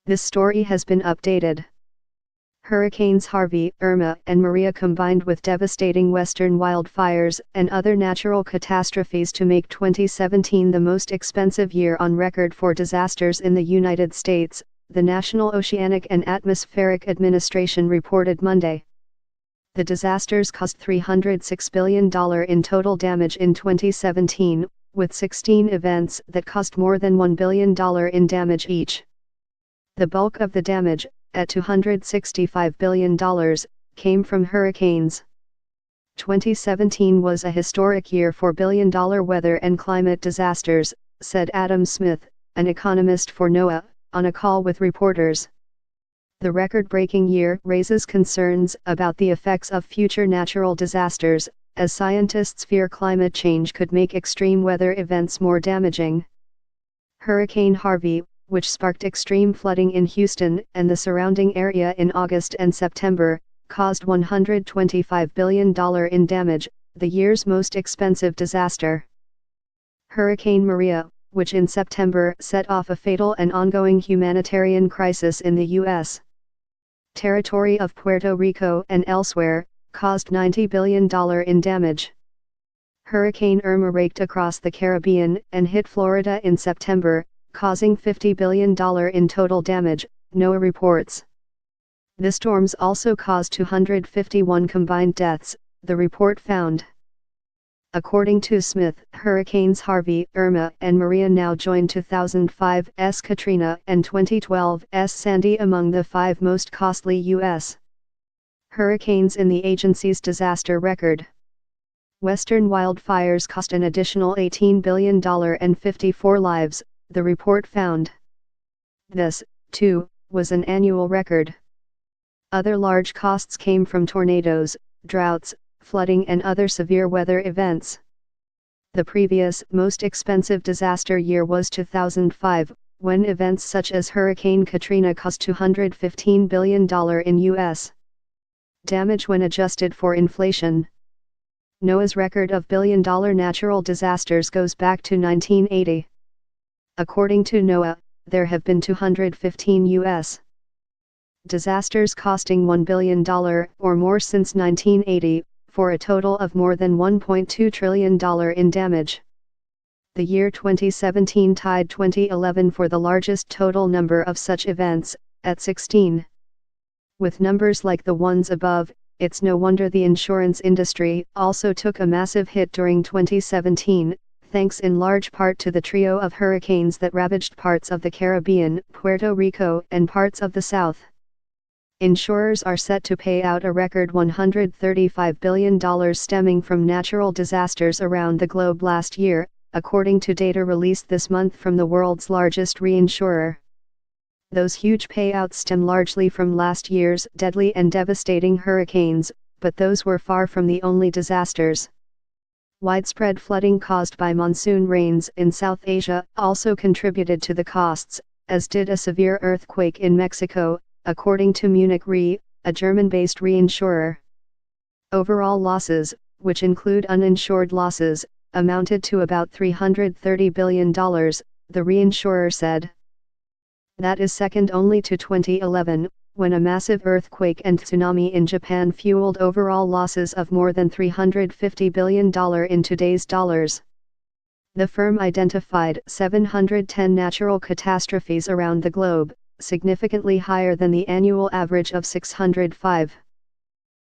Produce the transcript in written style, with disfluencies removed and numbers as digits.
This story has been updated. Hurricanes Harvey, Irma, and Maria combined with devastating western wildfires and other natural catastrophes to make 2017 the most expensive year on record for disasters in the United States, the National Oceanic and Atmospheric Administration reported Monday. The disasters caused $306 billion in total damage in 2017, with 16 events that cost more than $1 billion in damage each. The bulk of the damage, at $265 billion, came from hurricanes. 2017 was a historic year for billion-dollar weather and climate disasters, said Adam Smith, an economist for NOAA, on a call with reporters. The record-breaking year raises concerns about the effects of future natural disasters, as scientists fear climate change could make extreme weather events more damaging. Hurricane Harvey, which sparked extreme flooding in Houston and the surrounding area in August and September, caused $125 billion in damage, the year's most expensive disaster. Hurricane Maria, which in September set off a fatal and ongoing humanitarian crisis in the U.S. territory of Puerto Rico and elsewhere, caused $90 billion in damage. Hurricane Irma raked across the Caribbean and hit Florida in September, causing $50 billion in total damage, NOAA reports. The storms also caused 251 combined deaths, the report found. According to Smith, Hurricanes Harvey, Irma, and Maria now join 2005's Katrina and 2012's Sandy among the 5 most costly U.S. hurricanes in the agency's disaster record. Western wildfires cost an additional $18 billion and 54 lives, the report found. This, too, was an annual record. Other large costs came from tornadoes, droughts, flooding and other severe weather events. The previous most expensive disaster year was 2005, when events such as Hurricane Katrina cost $215 billion in U.S. damage when adjusted for inflation. NOAA's record of billion-dollar natural disasters goes back to 1980. According to NOAA, there have been 215 U.S. disasters costing $1 billion or more since 1980, for a total of more than $1.2 trillion in damage. The year 2017 tied 2011 for the largest total number of such events, at 16. With numbers like the ones above, it's no wonder the insurance industry also took a massive hit during 2017, thanks in large part to the trio of hurricanes that ravaged parts of the Caribbean, Puerto Rico, and parts of the South. Insurers are set to pay out a record $135 billion stemming from natural disasters around the globe last year, according to data released this month from the world's largest reinsurer. Those huge payouts stem largely from last year's deadly and devastating hurricanes, but those were far from the only disasters. Widespread flooding caused by monsoon rains in South Asia also contributed to the costs, as did a severe earthquake in Mexico, according to Munich Re, a German-based reinsurer. Overall losses, which include uninsured losses, amounted to about $330 billion, the reinsurer said. That is second only to 2011, when a massive earthquake and tsunami in Japan fueled overall losses of more than $350 billion in today's dollars. The firm identified 710 natural catastrophes around the globe, significantly higher than the annual average of 605.